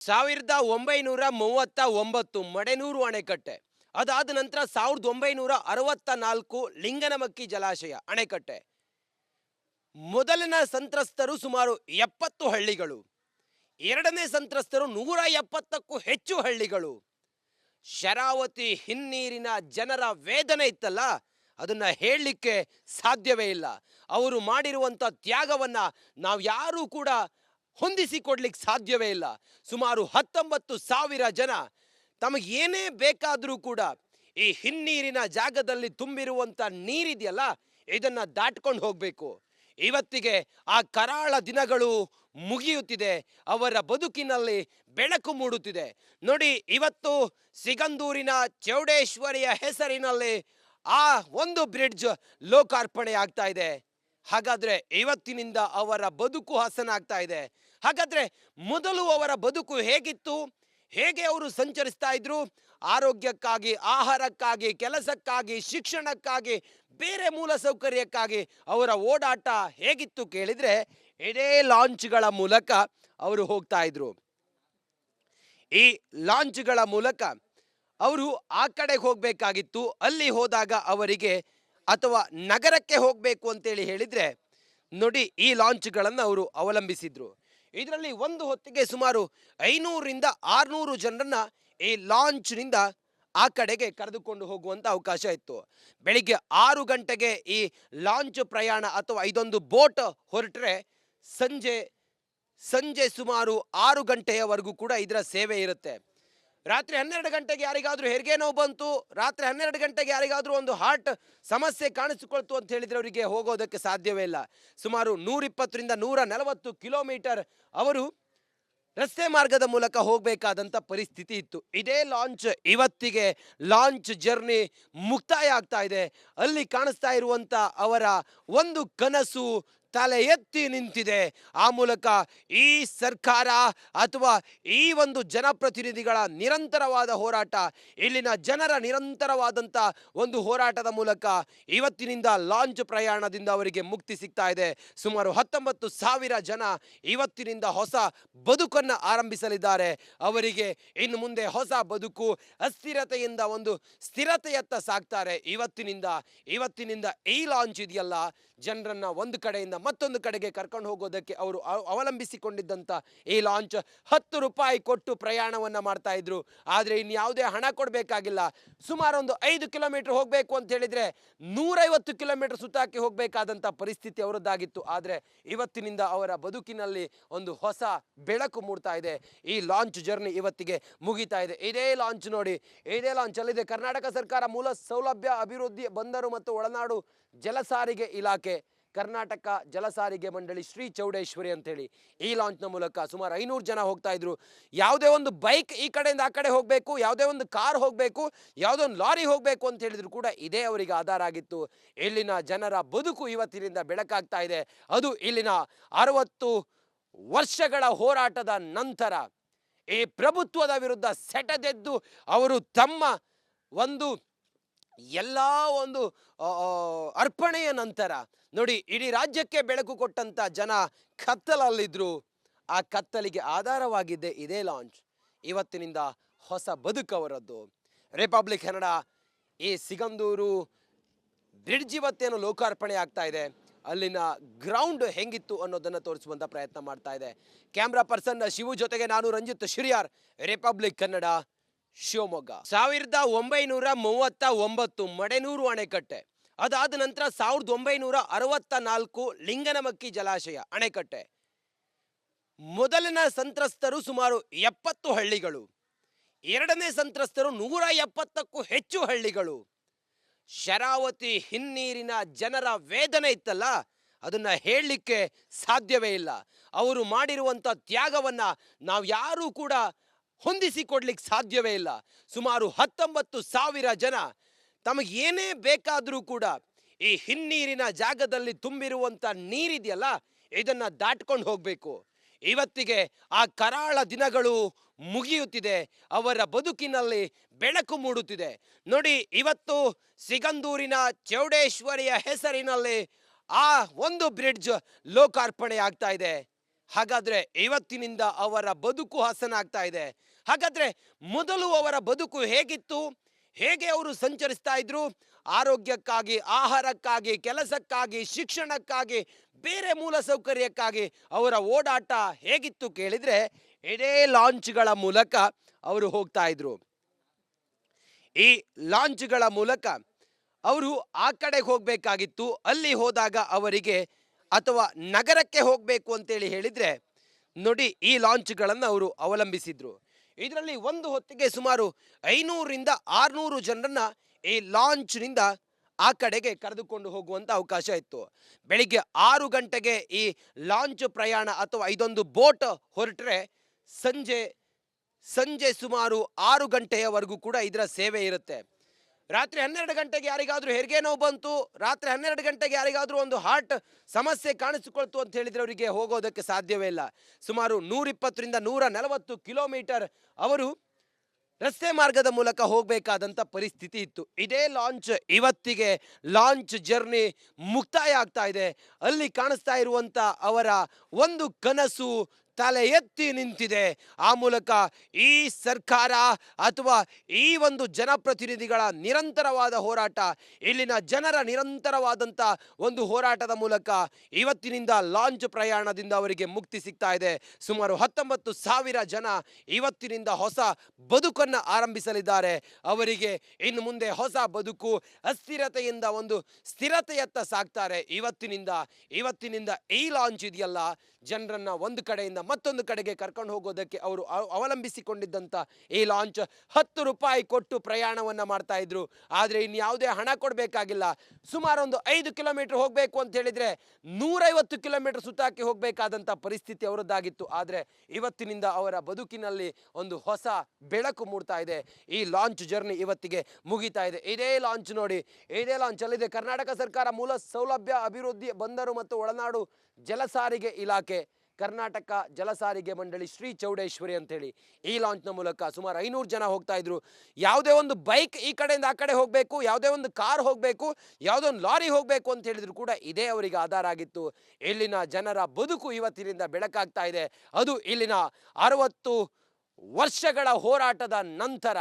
1939 ಮಡೆನೂರು ಅಣೆಕಟ್ಟೆ. ಅದಾದ ನಂತರ 1964 ಲಿಂಗನಮಕ್ಕಿ ಜಲಾಶಯ ಅಣೆಕಟ್ಟೆ. ಮೊದಲಿನ ಸಂತ್ರಸ್ತರು ಸುಮಾರು 70 ಹಳ್ಳಿಗಳು. ಎರಡನೇ ಸಂತ್ರಸ್ತರು 170ಕ್ಕೂ ಹೆಚ್ಚು ಹಳ್ಳಿಗಳು. ಶರಾವತಿ ಹಿನ್ನೀರಿನ ಜನರ ವೇದನೆ ಇತ್ತಲ್ಲ, ಅದನ್ನ ಹೇಳಲಿಕ್ಕೆ ಸಾಧ್ಯವೇ ಇಲ್ಲ. ಅವರು ಮಾಡಿರುವಂಥ ತ್ಯಾಗವನ್ನ ನಾವು ಯಾರೂ ಕೂಡ ಹೊಂದಿಸಿಕೊಡ್ಲಿಕ್ಕೆ ಸಾಧ್ಯವೇ ಇಲ್ಲ. ಸುಮಾರು 19,000 ಜನ ತಮಗೇನೇ ಬೇಕಾದರೂ ಕೂಡ ಈ ಹಿನ್ನೀರಿನ ಜಾಗದಲ್ಲಿ ತುಂಬಿರುವಂಥ ನೀರಿದೆಯಲ್ಲ, ಇದನ್ನ ದಾಟ್ಕೊಂಡು ಹೋಗಬೇಕು. ಇವತ್ತಿಗೆ ಆ ಕರಾಳ ದಿನಗಳು ಮುಗಿಯುತ್ತಿದೆ. ಅವರ ಬದುಕಿನಲ್ಲಿ ಬೆಳಕು ಮೂಡುತ್ತಿದೆ. ನೋಡಿ, ಇವತ್ತು ಸಿಗಂದೂರಿನ ಚೌಡೇಶ್ವರಿಯ ಹೆಸರಿನಲ್ಲಿ ಆ ಒಂದು ಬ್ರಿಡ್ಜ್ ಲೋಕಾರ್ಪಣೆ ಆಗ್ತಾ ಇದೆ. ಹಾಗಾದ್ರೆ ಇವತ್ತಿನಿಂದ ಅವರ ಬದುಕು ಹಸನಾಗ್ತಾ ಇದೆ. ಹಾಗಾದ್ರೆ ಮೊದಲು ಅವರ ಬದುಕು ಹೇಗಿತ್ತು? ಹೇಗೆ ಅವರು ಸಂಚರಿಸ್ತಾ ಇದ್ರು? ಆರೋಗ್ಯಕ್ಕಾಗಿ, ಆಹಾರಕ್ಕಾಗಿ, ಕೆಲಸಕ್ಕಾಗಿ, ಶಿಕ್ಷಣಕ್ಕಾಗಿ, ಬೇರೆ ಮೂಲ ಸೌಕರ್ಯಕ್ಕಾಗಿ ಅವರ ಓಡಾಟ ಹೇಗಿತ್ತು ಕೇಳಿದ್ರೆ, ಇದೇ ಲಾಂಚ್ಗಳ ಮೂಲಕ ಅವರು ಹೋಗ್ತಾ ಇದ್ರು. ಈ ಲಾಂಚ್ಗಳ ಮೂಲಕ ಅವರು ಆ ಕಡೆಗೆ ಹೋಗಬೇಕಾಗಿತ್ತು. ಅಲ್ಲಿ ಹೋದಾಗ ಅವರಿಗೆ, ಅಥವಾ ನಗರಕ್ಕೆ ಹೋಗಬೇಕು ಅಂತೇಳಿ ಹೇಳಿದ್ರೆ, ನೋಡಿ, ಈ ಲಾಂಚ್ಗಳನ್ನು ಅವರು ಅವಲಂಬಿಸಿದ್ರು. ಇದರಲ್ಲಿ ಒಂದು ಹೊತ್ತಿಗೆ ಸುಮಾರು 500ರಿಂದ 600 ಜನರನ್ನ ಈ ಲಾಂಚ್ನಿಂದ ಆ ಕಡೆಗೆ ಕರೆದುಕೊಂಡು ಹೋಗುವಂಥ ಅವಕಾಶ ಇತ್ತು. ಬೆಳಿಗ್ಗೆ 6 ಗಂಟೆಗೆ ಈ ಲಾಂಚ್ ಪ್ರಯಾಣ ಅಥವಾ ಇದೊಂದು ಬೋಟ್ ಹೊರಟ್ರೆ ಸಂಜೆ ಸುಮಾರು 6 ಗಂಟೆಯವರೆಗೂ ಕೂಡ ಇದರ ಸೇವೆ ಇರುತ್ತೆ. ರಾತ್ರಿ 12 ಗಂಟೆಗೆ ಯಾರಿಗಾದ್ರೂ ಹೆರಿಗೆ ನೋವು ಬಂತು, ರಾತ್ರಿ 12 ಗಂಟೆಗೆ ಯಾರಿಗಾದ್ರೂ ಒಂದು ಹಾರ್ಟ್ ಸಮಸ್ಯೆ ಕಾಣಿಸಿಕೊಳ್ತು ಅಂತ ಹೇಳಿದ್ರೆ ಅವರಿಗೆ ಹೋಗೋದಕ್ಕೆ ಸಾಧ್ಯವೇ ಇಲ್ಲ. ಸುಮಾರು 120ರಿಂದ 140 ಕಿಲೋಮೀಟರ್ ಅವರು ರಸ್ತೆ ಮಾರ್ಗದ ಮೂಲಕ ಹೋಗಬೇಕಾದಂಥ ಪರಿಸ್ಥಿತಿ ಇತ್ತು. ಇದೇ ಲಾಂಚ್ ಇವತ್ತಿಗೆ ಲಾಂಚ್ ಜರ್ನಿ ಮುಕ್ತಾಯ ಆಗ್ತಾ ಇದೆ. ಅಲ್ಲಿ ಕಾಣಿಸ್ತಾ ಇರುವಂಥ ಅವರ ಒಂದು ಕನಸು ತಲೆ ಎತ್ತಿ ನಿಂತಿದೆ. ಆ ಮೂಲಕ ಈ ಸರ್ಕಾರ ಅಥವಾ ಈ ಒಂದು ಜನಪ್ರತಿನಿಧಿಗಳ ನಿರಂತರವಾದ ಹೋರಾಟ, ಇಲ್ಲಿನ ಜನರ ನಿರಂತರವಾದಂಥ ಒಂದು ಹೋರಾಟದ ಮೂಲಕ ಇವತ್ತಿನಿಂದ ಲಾಂಚ್ ಪ್ರಯಾಣದಿಂದ ಅವರಿಗೆ ಮುಕ್ತಿ ಸಿಗ್ತಾ ಇದೆ. ಸುಮಾರು 19,000 ಜನ ಇವತ್ತಿನಿಂದ ಹೊಸ ಬದುಕನ್ನು ಆರಂಭಿಸಲಿದ್ದಾರೆ. ಅವರಿಗೆ ಇನ್ನು ಮುಂದೆ ಹೊಸ ಬದುಕು, ಅಸ್ಥಿರತೆಯಿಂದ ಒಂದು ಸ್ಥಿರತೆಯತ್ತ ಸಾಗ್ತಾರೆ. ಇವತ್ತಿನಿಂದ ಈ ಲಾಂಚ್ ಇದೆಯಲ್ಲ, ಜನರನ್ನ ಒಂದು ಕಡೆಯಿಂದ ಮತ್ತೊಂದು ಕಡೆಗೆ ಕರ್ಕೊಂಡು ಹೋಗೋದಕ್ಕೆ ಅವರು ಅವಲಂಬಿಸಿಕೊಂಡಿದ್ದಂಥ ಈ ಲಾಂಚ್ 10 ರೂಪಾಯಿ ಕೊಟ್ಟು ಪ್ರಯಾಣವನ್ನ ಮಾಡ್ತಾ ಇದ್ರು. ಆದರೆ ಇನ್ಯಾವುದೇ ಹಣ ಕೊಡಬೇಕಾಗಿಲ್ಲ. ಸುಮಾರು ಒಂದು 5 ಕಿಲೋಮೀಟರ್ ಹೋಗಬೇಕು ಅಂತ ಹೇಳಿದ್ರೆ 150 ಕಿಲೋಮೀಟರ್ ಸುತ್ತಾಕಿ ಹೋಗಬೇಕಾದಂಥ ಪರಿಸ್ಥಿತಿ ಅವರದ್ದಾಗಿತ್ತು. ಆದರೆ ಇವತ್ತಿನಿಂದ ಅವರ ಬದುಕಿನಲ್ಲಿ ಒಂದು ಹೊಸ ಬೆಳಕು ಮೂಡ್ತಾ ಇದೆ. ಈ ಲಾಂಚ್ ಜರ್ನಿ ಇವತ್ತಿಗೆ ಮುಗಿತಾ ಇದೆ. ಇದೇ ಲಾಂಚ್ ನೋಡಿ, ಇದೇ ಲಾಂಚ್ ಅಲ್ಲಿದೆ ಕರ್ನಾಟಕ ಸರ್ಕಾರ ಮೂಲ ಸೌಲಭ್ಯ ಅಭಿವೃದ್ಧಿ ಬಂದರು ಮತ್ತು ಒಳನಾಡು ಜಲಸಾರಿಗೆ ಇಲಾಖೆ, ಕರ್ನಾಟಕ ಜಲಸಾರಿಗೆ ಮಂಡಳಿ, ಶ್ರೀ ಚೌಡೇಶ್ವರಿ ಅಂತೇಳಿ. ಈ ಲಾಂಚ್ನ ಮೂಲಕ ಸುಮಾರು 500 ಜನ ಹೋಗ್ತಾ ಇದ್ರು. ಯಾವುದೇ ಒಂದು ಬೈಕ್ ಈ ಕಡೆಯಿಂದ ಆ ಕಡೆ ಹೋಗಬೇಕು, ಯಾವುದೇ ಒಂದು ಕಾರ್ ಹೋಗಬೇಕು, ಯಾವುದೋ ಒಂದು ಲಾರಿ ಹೋಗಬೇಕು ಅಂತ ಹೇಳಿದ್ರು ಕೂಡ ಇದೇ ಅವರಿಗೆ ಆಧಾರ ಆಗಿತ್ತು. ಇಲ್ಲಿನ ಜನರ ಬದುಕು ಇವತ್ತಿನಿಂದ ಬೆಳಕಾಗ್ತಾ ಇದೆ. ಅದು ಇಲ್ಲಿನ 60 ವರ್ಷಗಳ ಹೋರಾಟದ ನಂತರ ಈ ಪ್ರಭುತ್ವದ ವಿರುದ್ಧ ಸೆಟೆದೆದ್ದು ಅವರು ತಮ್ಮ ಒಂದು ಎಲ್ಲ ಒಂದು ಅರ್ಪಣೆಯ ನಂತರ ನೋಡಿ, ಇಡೀ ರಾಜ್ಯಕ್ಕೆ ಬೆಳಕು ಕೊಟ್ಟಂತ ಜನ ಕತ್ತಲಲ್ಲಿದ್ರು. ಆ ಕತ್ತಲಿಗೆ ಆಧಾರವಾಗಿದ್ದೆ ಇದೇ ಲಾಂಚ್. ಇವತ್ತಿನಿಂದ ಹೊಸ ಬದುಕವರದ್ದು. ರಿಪಬ್ಲಿಕ್ ಕನ್ನಡ ಈ ಸಿಗಂದೂರು ಬ್ರಿಡ್ಜ್ ಇವತ್ತೇನು ಲೋಕಾರ್ಪಣೆ ಆಗ್ತಾ ಇದೆ, ಅಲ್ಲಿನ ಗ್ರೌಂಡ್ ಹೆಂಗಿತ್ತು ಅನ್ನೋದನ್ನ ತೋರಿಸುವಂತ ಪ್ರಯತ್ನ ಮಾಡ್ತಾ ಇದೆ. ಕ್ಯಾಮ್ರಾ ಪರ್ಸನ್ ಶಿವು ಜೊತೆಗೆ ನಾನು ರಂಜಿತ್ ಶಿರಿಯಾರ್, ರಿಪಬ್ಲಿಕ್ ಕನ್ನಡ, ಶಿವಮೊಗ್ಗ. 1939 ಮಡೆನೂರು ಅಣೆಕಟ್ಟೆ. ಅದಾದ ನಂತರ 1964 ಲಿಂಗನಮಕ್ಕಿ ಜಲಾಶಯ ಅಣೆಕಟ್ಟೆ. ಮೊದಲಿನ ಸಂತ್ರಸ್ತರು ಸುಮಾರು 70 ಹಳ್ಳಿಗಳು. ಎರಡನೇ ಸಂತ್ರಸ್ತರು 170ಕ್ಕೂ ಹೆಚ್ಚು ಹಳ್ಳಿಗಳು. ಶರಾವತಿ ಹಿನ್ನೀರಿನ ಜನರ ವೇದನೆ ಇತ್ತಲ್ಲ, ಅದನ್ನ ಹೇಳಲಿಕ್ಕೆ ಸಾಧ್ಯವೇ ಇಲ್ಲ. ಅವರು ಮಾಡಿರುವಂಥ ತ್ಯಾಗವನ್ನ ನಾವು ಯಾರೂ ಕೂಡ ಹೊಂದಿಸಿಕೊಡ್ಲಿಕ್ಕೆ ಸಾಧ್ಯವೇ ಇಲ್ಲ. ಸುಮಾರು 19,000 ಜನ ತಮಗೇನೇ ಬೇಕಾದರೂ ಕೂಡ ಈ ಹಿನ್ನೀರಿನ ಜಾಗದಲ್ಲಿ ತುಂಬಿರುವಂಥ ನೀರಿದೆಯಲ್ಲ, ಇದನ್ನ ದಾಟ್ಕೊಂಡು ಹೋಗಬೇಕು. ಇವತ್ತಿಗೆ ಆ ಕರಾಳ ದಿನಗಳು ಮುಗಿಯುತ್ತಿದೆ. ಅವರ ಬದುಕಿನಲ್ಲಿ ಬೆಳಕು ಮೂಡುತ್ತಿದೆ. ನೋಡಿ, ಇವತ್ತು ಸಿಗಂದೂರಿನ ಚೌಡೇಶ್ವರಿಯ ಹೆಸರಿನಲ್ಲಿ ಆ ಒಂದು ಬ್ರಿಡ್ಜ್ ಲೋಕಾರ್ಪಣೆ ಆಗ್ತಾ ಇದೆ. ಹಾಗಾದ್ರೆ ಇವತ್ತಿನಿಂದ ಅವರ ಬದುಕು ಹಸನಾಗ್ತಾ ಇದೆ. ಹಾಗಾದ್ರೆ ಮೊದಲು ಅವರ ಬದುಕು ಹೇಗಿತ್ತು, ಹೇಗೆ ಅವರು ಸಂಚರಿಸ್ತಾ ಇದ್ರು, ಆರೋಗ್ಯಕ್ಕಾಗಿ, ಆಹಾರಕ್ಕಾಗಿ, ಕೆಲಸಕ್ಕಾಗಿ, ಶಿಕ್ಷಣಕ್ಕಾಗಿ, ಬೇರೆ ಮೂಲ ಸೌಕರ್ಯಕ್ಕಾಗಿ ಅವರ ಓಡಾಟ ಹೇಗಿತ್ತು ಕೇಳಿದ್ರೆ ಇದೇ ಲಾಂಚ್ಗಳ ಮೂಲಕ ಅವರು ಹೋಗ್ತಾ ಇದ್ರು. ಈ ಲಾಂಚ್ಗಳ ಮೂಲಕ ಅವರು ಆ ಕಡೆಗೆ ಹೋಗಬೇಕಾಗಿತ್ತು. ಅಲ್ಲಿ ಹೋದಾಗ ಅವರಿಗೆ ಅಥವಾ ನಗರಕ್ಕೆ ಹೋಗಬೇಕು ಅಂತೇಳಿ ಹೇಳಿದರೆ ನೋಡಿ ಈ ಲಾಂಚ್ಗಳನ್ನು ಅವರು ಅವಲಂಬಿಸಿದ್ರು. ಇದರಲ್ಲಿ ಒಂದು ಹೊತ್ತಿಗೆ ಸುಮಾರು 500ರಿಂದ 600 ಜನರನ್ನ ಈ ಲಾಂಚ್ನಿಂದ ಆ ಕಡೆಗೆ ಕರೆದುಕೊಂಡು ಹೋಗುವಂಥ ಅವಕಾಶ ಇತ್ತು. ಬೆಳಿಗ್ಗೆ 6 ಗಂಟೆಗೆ ಈ ಲಾಂಚ್ ಪ್ರಯಾಣ ಅಥವಾ ಇದೊಂದು ಬೋಟ್ ಹೊರಟ್ರೆ ಸಂಜೆ ಸುಮಾರು 6 ಗಂಟೆಯವರೆಗೂ ಕೂಡ ಇದರ ಸೇವೆ ಇರುತ್ತೆ. ರಾತ್ರಿ 12 ಗಂಟೆಗೆ ಯಾರಿಗಾದ್ರೂ ಹೆರಿಗೆ ನೋವು ಬಂತು, ರಾತ್ರಿ 12 ಗಂಟೆಗೆ ಯಾರಿಗಾದ್ರೂ ಒಂದು ಹಾರ್ಟ್ ಸಮಸ್ಯೆ ಕಾಣಿಸಿಕೊಳ್ತು ಅಂತ ಹೇಳಿದ್ರೆ ಅವರಿಗೆ ಹೋಗೋದಕ್ಕೆ ಸಾಧ್ಯವೇ ಇಲ್ಲ. ಸುಮಾರು 120ರಿಂದ 140 ಕಿಲೋಮೀಟರ್ ಅವರು ರಸ್ತೆ ಮಾರ್ಗದ ಮೂಲಕ ಹೋಗಬೇಕಾದಂಥ ಪರಿಸ್ಥಿತಿ ಇತ್ತು. ಇದೇ ಲಾಂಚ್ ಇವತ್ತಿಗೆ ಲಾಂಚ್ ಜರ್ನಿ ಮುಕ್ತಾಯ ಆಗ್ತಾ ಇದೆ. ಅಲ್ಲಿ ಕಾಣಿಸ್ತಾ ಇರುವಂಥ ಅವರ ಒಂದು ಕನಸು ತಲೆ ಎತ್ತಿ ನಿಂತಿದೆ. ಆ ಮೂಲಕ ಈ ಸರ್ಕಾರ ಅಥವಾ ಈ ಒಂದು ಜನಪ್ರತಿನಿಧಿಗಳ ನಿರಂತರವಾದ ಹೋರಾಟ, ಇಲ್ಲಿನ ಜನರ ನಿರಂತರವಾದಂಥ ಒಂದು ಹೋರಾಟದ ಮೂಲಕ ಇವತ್ತಿನಿಂದ ಲಾಂಚ್ ಪ್ರಯಾಣದಿಂದ ಅವರಿಗೆ ಮುಕ್ತಿ ಸಿಗ್ತಾ ಇದೆ. ಸುಮಾರು 19,000 ಜನ ಇವತ್ತಿನಿಂದ ಹೊಸ ಬದುಕನ್ನು ಆರಂಭಿಸಲಿದ್ದಾರೆ. ಅವರಿಗೆ ಇನ್ನು ಮುಂದೆ ಹೊಸ ಬದುಕು, ಅಸ್ಥಿರತೆಯಿಂದ ಒಂದು ಸ್ಥಿರತೆಯತ್ತ ಸಾಗ್ತಾರೆ. ಇವತ್ತಿನಿಂದ ಈ ಲಾಂಚ್ ಇದೆಯಲ್ಲ, ಜನರನ್ನ ಒಂದು ಕಡೆಯಿಂದ ಮತ್ತೊಂದು ಕಡೆಗೆ ಕರ್ಕೊಂಡು ಹೋಗೋದಕ್ಕೆ ಅವರು ಅವಲಂಬಿಸಿಕೊಂಡಿದ್ದಂಥ ಈ ಲಾಂಚ್ 10 ರೂಪಾಯಿ ಕೊಟ್ಟು ಪ್ರಯಾಣವನ್ನು ಮಾಡ್ತಾ ಇದ್ರು. ಆದರೆ ಇನ್ಯಾವುದೇ ಹಣ ಕೊಡಬೇಕಾಗಿಲ್ಲ. ಸುಮಾರು ಒಂದು 5 ಕಿಲೋಮೀಟರ್ ಹೋಗಬೇಕು ಅಂತ ಹೇಳಿದರೆ 150 ಕಿಲೋಮೀಟರ್ ಸುತ್ತಾಕಿ ಹೋಗಬೇಕಾದಂಥ ಪರಿಸ್ಥಿತಿ ಅವರದ್ದಾಗಿತ್ತು. ಆದರೆ ಇವತ್ತಿನಿಂದ ಅವರ ಬದುಕಿನಲ್ಲಿ ಒಂದು ಹೊಸ ಬೆಳಕು ಮೂಡ್ತಾ ಇದೆ. ಈ ಲಾಂಚ್ ಜರ್ನಿ ಇವತ್ತಿಗೆ ಮುಗಿತಾ ಇದೆ. ಇದೇ ಲಾಂಚ್ ನೋಡಿ, ಇದೇ ಲಾಂಚ್ ಅಲ್ಲಿದೆ ಕರ್ನಾಟಕ ಸರ್ಕಾರ ಮೂಲ ಸೌಲಭ್ಯ ಅಭಿವೃದ್ಧಿ ಬಂದರು ಮತ್ತು ಒಳನಾಡು ಜಲಸಾರಿಗೆ ಇಲಾಖೆ, ಕರ್ನಾಟಕ ಜಲಸಾರಿಗೆ ಮಂಡಳಿ, ಶ್ರೀ ಚೌಡೇಶ್ವರಿ ಅಂತೇಳಿ ಈ ಲಾಂಚ್ನ ಮೂಲಕ ಸುಮಾರು 500 ಜನ ಹೋಗ್ತಾ ಇದ್ರು. ಯಾವುದೇ ಒಂದು ಬೈಕ್ ಈ ಕಡೆಯಿಂದ ಆ ಕಡೆ ಹೋಗಬೇಕು, ಯಾವುದೇ ಒಂದು ಕಾರ್ ಹೋಗಬೇಕು, ಯಾವುದೇ ಒಂದು ಲಾರಿ ಹೋಗಬೇಕು ಅಂತ ಹೇಳಿದ್ರು ಕೂಡ ಇದೇ ಅವರಿಗೆ ಆಧಾರ ಆಗಿತ್ತು. ಇಲ್ಲಿನ ಜನರ ಬದುಕು ಇವತ್ತಿನಿಂದ ಬೆಳಕಾಗ್ತಾ ಇದೆ. ಅದು ಇಲ್ಲಿನ 60 ವರ್ಷಗಳ ಹೋರಾಟದ ನಂತರ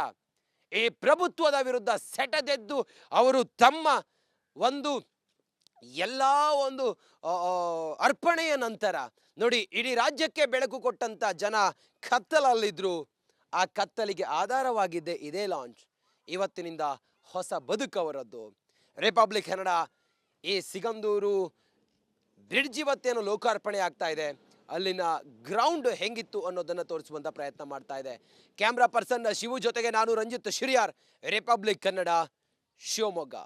ಈ ಪ್ರಭುತ್ವದ ವಿರುದ್ಧ ಸೆಟೆದೆದ್ದು ಅವರು ತಮ್ಮ ಒಂದು ಎಲ್ಲ ಒಂದು ಅರ್ಪಣೆಯ ನಂತರ ನೋಡಿ ಇಡೀ ರಾಜ್ಯಕ್ಕೆ ಬೆಳಕು ಕೊಟ್ಟಂತ ಜನ ಕತ್ತಲಲ್ಲಿದ್ರು. ಆ ಕತ್ತಲಿಗೆ ಆಧಾರವಾಗಿದ್ದೆ ಇದೇ ಲಾಂಚ್. ಇವತ್ತಿನಿಂದ ಹೊಸ ಬದುಕವರದ್ದು. ರಿಪಬ್ಲಿಕ್ ಕನ್ನಡ ಈ ಸಿಗಂದೂರು ಬ್ರಿಡ್ಜ್ ಇವತ್ತೇನು ಲೋಕಾರ್ಪಣೆ ಆಗ್ತಾ ಇದೆ, ಅಲ್ಲಿನ ಗ್ರೌಂಡ್ ಹೆಂಗಿತ್ತು ಅನ್ನೋದನ್ನು ತೋರಿಸುವಂಥ ಪ್ರಯತ್ನ ಮಾಡ್ತಾ ಇದೆ. ಕ್ಯಾಮ್ರಾ ಪರ್ಸನ್ ಶಿವು ಜೊತೆಗೆ ನಾನು ರಂಜಿತ್ ಶಿರಿಯಾರ್, ರಿಪಬ್ಲಿಕ್ ಕನ್ನಡ, ಶಿವಮೊಗ್ಗ.